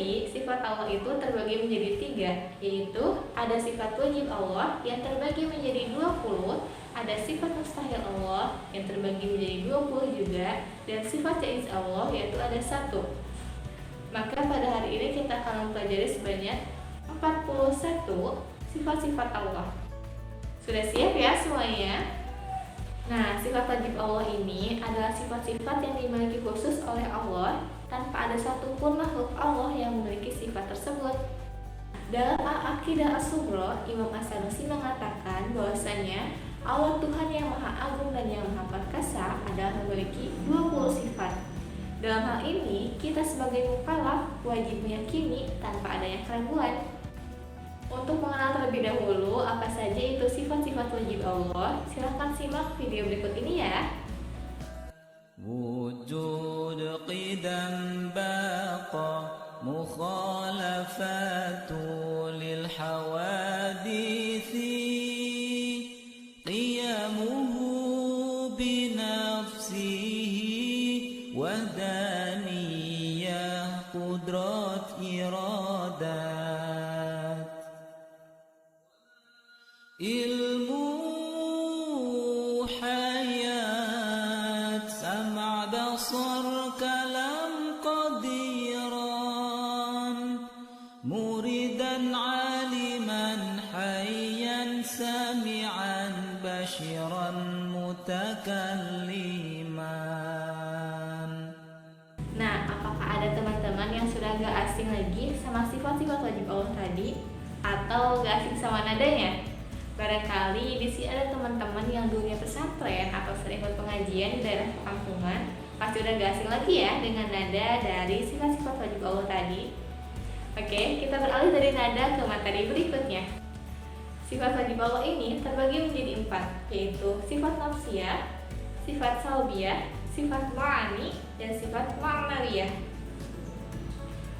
Jadi, sifat Allah itu terbagi menjadi 3, yaitu ada sifat wajib Allah yang terbagi menjadi 20, ada sifat mustahil Allah yang terbagi menjadi 20 juga, dan sifat jaiz Allah yaitu ada 1. Maka pada hari ini kita akan mempelajari sebanyak 41 sifat-sifat Allah. Sudah siap ya semuanya? Nah, sifat wajib Allah ini adalah sifat-sifat yang dimiliki khusus oleh Allah tanpa ada satupun makhluk Allah yang memiliki sifat tersebut. Dalam Al-Aqidah As-Sughra, Imam As-Sanusi mengatakan bahwasanya Allah Tuhan yang Maha Agung dan yang Maha Perkasa adalah memiliki 20 sifat. Dalam hal ini, kita sebagai mukallaf wajib meyakini tanpa adanya keraguan. Untuk mengenal terlebih dahulu apa saja itu sifat-sifat wajib Allah, silahkan simak video berikut ini ya. Wujud qidam baqa mukhalafatu lil hawadithi qiyamuhu binafsihi wadaniyah qudrat iradat ilmu hayat sama' basar kalam qadiran muridan aliman hayyan sami'an bashiran mutakalliman. Nah, apakah ada teman-teman yang sudah gak asing lagi sama sifat-sifat wajib Allah tadi? Atau gak asing sama nadanya? Barangkali di sini ada teman-teman yang dulunya pesantren atau sering ikut pengajian di daerah perkampungan, pasti udah gak asing lagi ya dengan nada dari sifat-sifat wajib Allah tadi. Oke, kita beralih dari nada ke materi berikutnya. Sifat wajib Allah ini terbagi menjadi 4, yaitu sifat nafsiyah, sifat salbiyah, sifat ma'ani, dan sifat ma'nawiyah.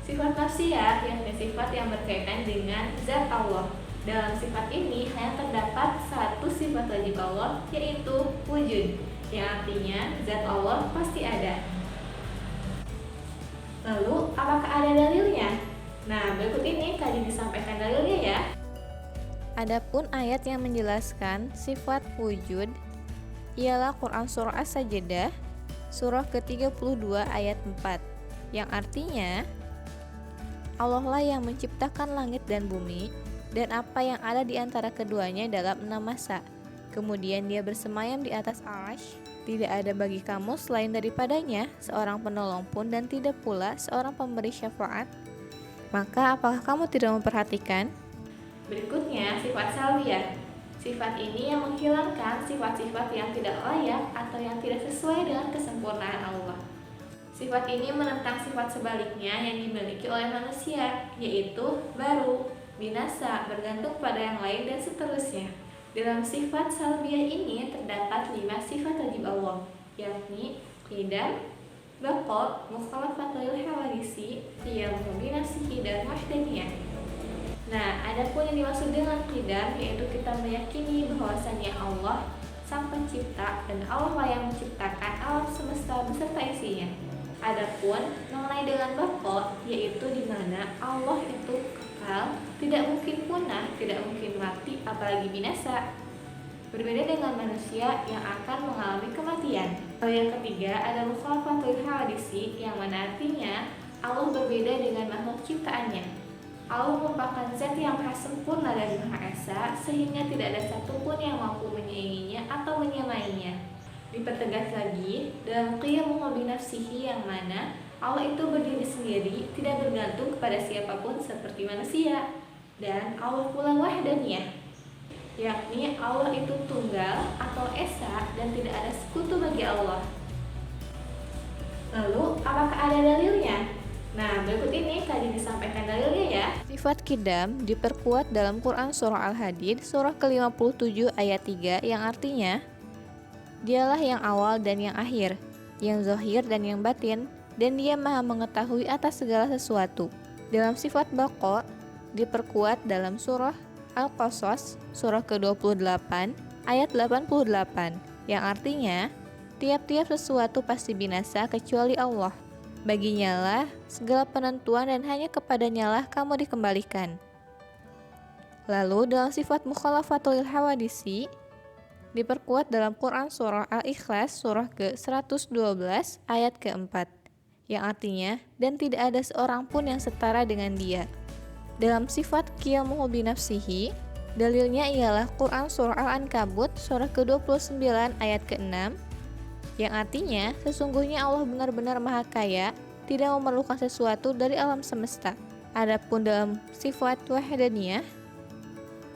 Sifat nafsiyah yakni sifat yang berkaitan dengan zat Allah. Dalam sifat ini hanya terdapat satu sifat wajib Allah, yaitu wujud, yang artinya zat Allah pasti ada. Lalu, apakah ada dalilnya? Nah, berikut ini kaji disampaikan dalilnya ya. Adapun ayat yang menjelaskan sifat wujud ialah Quran Surah As-Sajdah, surah ke-32 ayat 4, yang artinya Allah lah yang menciptakan langit dan bumi dan apa yang ada di antara keduanya dalam 6 masa. Kemudian dia bersemayam di atas arsy. Tidak ada bagi kamu selain daripadanya seorang penolong pun dan tidak pula seorang pemberi syafaat. Maka apakah kamu tidak memperhatikan? Berikutnya, sifat salbiyah. Sifat ini yang menghilangkan sifat-sifat yang tidak layak atau yang tidak sesuai dengan kesempurnaan Allah. Sifat ini menentang sifat sebaliknya yang dimiliki oleh manusia, yaitu baru, binasa, bergantung pada yang lain, dan seterusnya. Dalam sifat salbiyah ini terdapat 5 sifat wajib Allah, yakni qidam, baqa, mukhalafatul hawadisi, qiyamuhu binafsihi, dan wahdaniyah. Nah, adapun yang dimaksud dengan qidam yaitu kita meyakini bahwasannya Allah sang pencipta dan Allah lah yang menciptakan alam semesta beserta isinya. Adapun mengenai dengan baqa yaitu di mana Allah itu kekal, tidak mungkin punah, tidak mungkin mati, apalagi binasa. Berbeda dengan manusia yang akan mengalami kematian. Lalu yang ketiga ada mukhalafatul hawadisi, yang mana artinya Allah berbeda dengan makhluk ciptaannya. Allah merupakan zat yang maha sempurna dan maha esa, sehingga tidak ada satupun yang mampu menyainginya atau menyamainya. Dipertegas lagi dalam qiyamuhu binafsihi, yang mana Allah itu berdiri sendiri, tidak bergantung kepada siapapun seperti manusia. Dan Allah pula wahdaniyah, yakni Allah itu tunggal atau esa dan tidak ada sekutu bagi Allah. Lalu, apakah ada dalilnya? Nah, berikut ini tadi disampaikan dalilnya ya. Sifat qidam diperkuat dalam Quran Surah Al-Hadid, surah ke-57 ayat 3, yang artinya Dialah yang awal dan yang akhir, yang zahir dan yang batin, dan Dia maha mengetahui atas segala sesuatu. Dalam sifat baqa diperkuat dalam surah Al-Qasas, surah ke-28 ayat 88, yang artinya tiap-tiap sesuatu pasti binasa kecuali Allah. Baginya lah segala penentuan dan hanya kepadanya lah kamu dikembalikan. Lalu dalam sifat mukhalafatul hawadisi diperkuat dalam Quran surah Al-Ikhlas surah ke-112 ayat ke-4 yang artinya dan tidak ada seorang pun yang setara dengan dia. Dalam sifat qiyamuhu binafsihi dalilnya ialah Quran surah Al-Ankabut surah ke-29 ayat ke-6 yang artinya sesungguhnya Allah benar-benar maha kaya, tidak memerlukan sesuatu dari alam semesta. Adapun dalam sifat wahdaniyah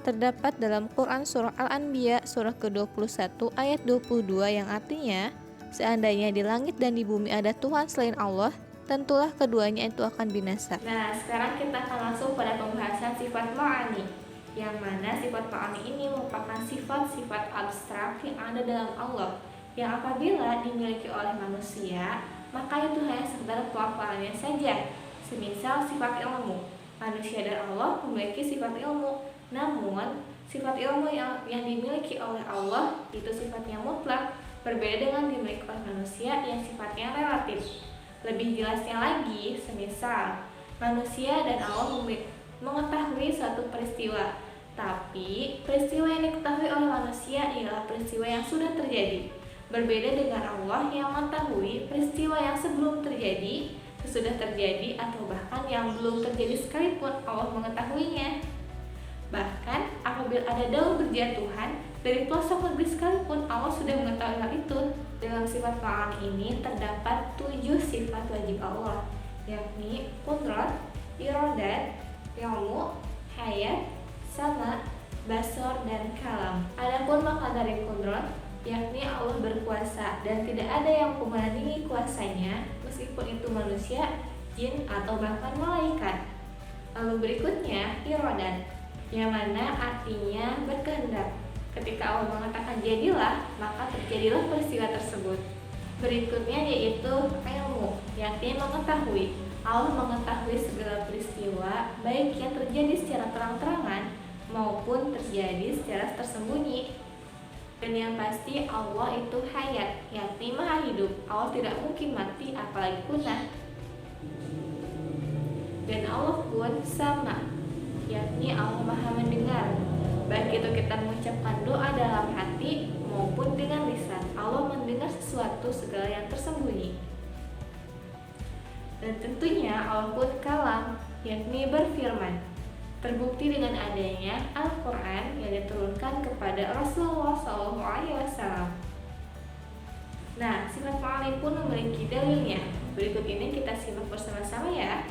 terdapat dalam Quran surah Al-Anbiya surah ke-21 ayat 22 yang artinya seandainya di langit dan di bumi ada Tuhan selain Allah, tentulah keduanya itu akan binasa. Nah, sekarang kita akan langsung pada pembahasan sifat ma'ani, yang mana sifat ma'ani ini merupakan sifat-sifat abstrak yang ada dalam Allah, yang apabila dimiliki oleh manusia, maka itu hanya sekedar pelafalannya saja. Semisal sifat ilmu, manusia dan Allah memiliki sifat ilmu, namun sifat ilmu yang dimiliki oleh Allah itu sifatnya mutlak, berbeda dengan dimiliki oleh manusia yang sifatnya relatif. Lebih jelasnya lagi, semisal manusia dan Allah mengetahui suatu peristiwa, tapi peristiwa yang diketahui oleh manusia ialah peristiwa yang sudah terjadi. Berbeda dengan Allah yang mengetahui peristiwa yang sebelum terjadi, sesudah terjadi, atau bahkan yang belum terjadi sekalipun Allah mengetahuinya. Bahkan apabila ada daun berjatuhan dari pelosok negeri sekalipun Allah sudah mengetahui hal itu. Dalam sifat ma'ani ini terdapat 7 sifat wajib Allah, yakni qudrat, iradat, ilmu, hayat, sama, basar, dan kalam. Adapun makna dari qudrat, yakni Allah berkuasa dan tidak ada yang menandingi kuasanya, meskipun itu manusia, jin, atau bahkan malaikat. Lalu berikutnya iradat, yang mana artinya berkehendak. Ketika Allah mengatakan jadilah, maka terjadilah peristiwa tersebut. Berikutnya yaitu ilmu, yakni mengetahui. Allah mengetahui segala peristiwa, baik yang terjadi secara terang-terangan maupun terjadi secara tersembunyi. Dan yang pasti Allah itu hayat, yakni maha hidup. Allah tidak mungkin mati apalagi punah. Dan Allah pun sama, yakni Allah maha mendengar. Baik itu kita mengucapkan doa dalam hati maupun dengan lisan, Allah mendengar sesuatu segala yang tersembunyi. Dan tentunya Allah pun kalam, yakni berfirman. Terbukti dengan adanya Al-Quran yang diturunkan kepada Rasulullah SAW. Nah, sifat ma'ani pun memiliki dalilnya. Berikut ini kita simak bersama-sama ya.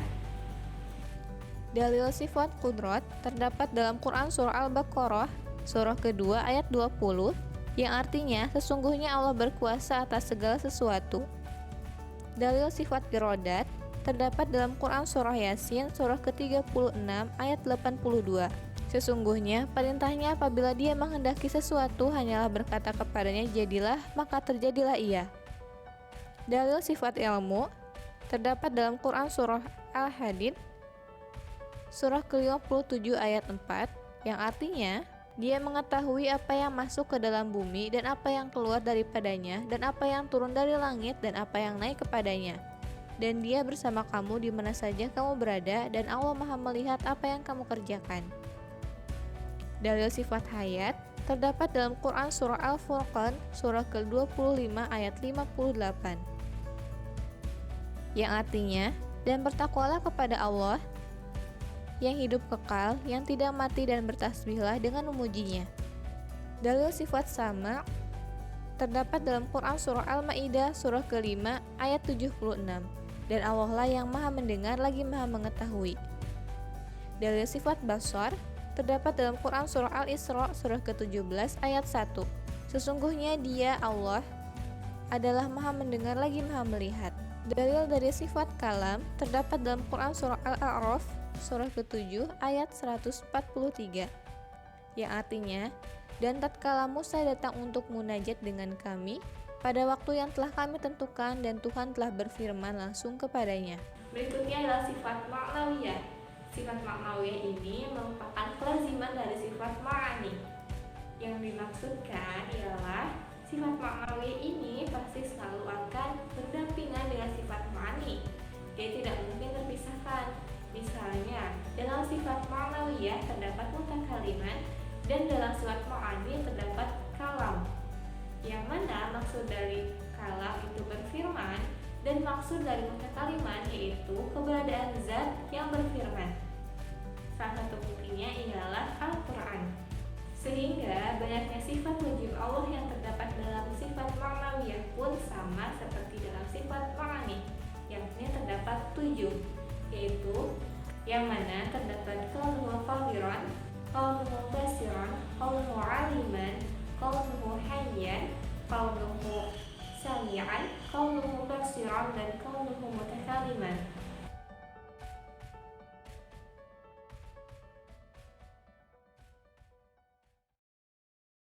Dalil sifat qudrat terdapat dalam Quran surah Al-Baqarah surah kedua ayat 20 yang artinya sesungguhnya Allah berkuasa atas segala sesuatu. Dalil sifat iradat terdapat dalam Quran surah Yasin surah ke-36 ayat 82. Sesungguhnya perintahnya apabila dia menghendaki sesuatu hanyalah berkata kepadanya jadilah, maka terjadilah ia. Dalil sifat ilmu terdapat dalam Quran surah Al-Hadid surah ke-57 ayat 4 yang artinya dia mengetahui apa yang masuk ke dalam bumi dan apa yang keluar daripadanya dan apa yang turun dari langit dan apa yang naik kepadanya. Dan dia bersama kamu di mana saja kamu berada dan Allah maha melihat apa yang kamu kerjakan. Dalil sifat hayat terdapat dalam Quran surah Al-Furqan surah ke-25 ayat 58 yang artinya dan bertakwalah kepada Allah yang hidup kekal, yang tidak mati dan bertasbihlah dengan memujinya. Dalil sifat sama terdapat dalam Quran surah Al-Maidah surah ke-5 ayat 76 dan Allah lah yang maha mendengar lagi maha mengetahui. Dalil sifat basar terdapat dalam Quran surah Al-Isra surah ke-17 ayat 1. Sesungguhnya dia Allah adalah maha mendengar lagi maha melihat. Dalil dari sifat kalam terdapat dalam Quran surah Al-A'raf surah ke-7 ayat 143 yang artinya dan tatkala Musa datang untuk munajat dengan kami pada waktu yang telah kami tentukan dan Tuhan telah berfirman langsung kepadanya. Berikutnya adalah sifat ma'nawiyah. Sifat ma'nawiyah ini merupakan kelaziman dari sifat ma'ani. Yang dimaksudkan ialah sifat ma'nawiyah ini pasti selalu akan berdampingan dengan sifat ma'ani. dia tidak mungkin terpisahkan. Misalnya, dalam sifat ma'nawiyah terdapat mutakaliman dan dalam sifat ma'ani terdapat kalam. Yang mana maksud dari kalam itu berfirman dan maksud dari mutakaliman yaitu keberadaan zat yang berfirman. Salah satu buktinya ialah Al-Quran. Sehingga banyaknya sifat wajib Allah yang terdapat dalam sifat ma'nawiyah pun sama seperti dalam sifat ma'ani, yakni terdapat 7, yaitu yang mana terdapat kaunuhu qadiran, kaunuhu basiran, kaunuhu aliman, kaunuhu hayyan, kaunuhu sami'an, kaunuhu basiran, dan kaunuhu mutakaliman.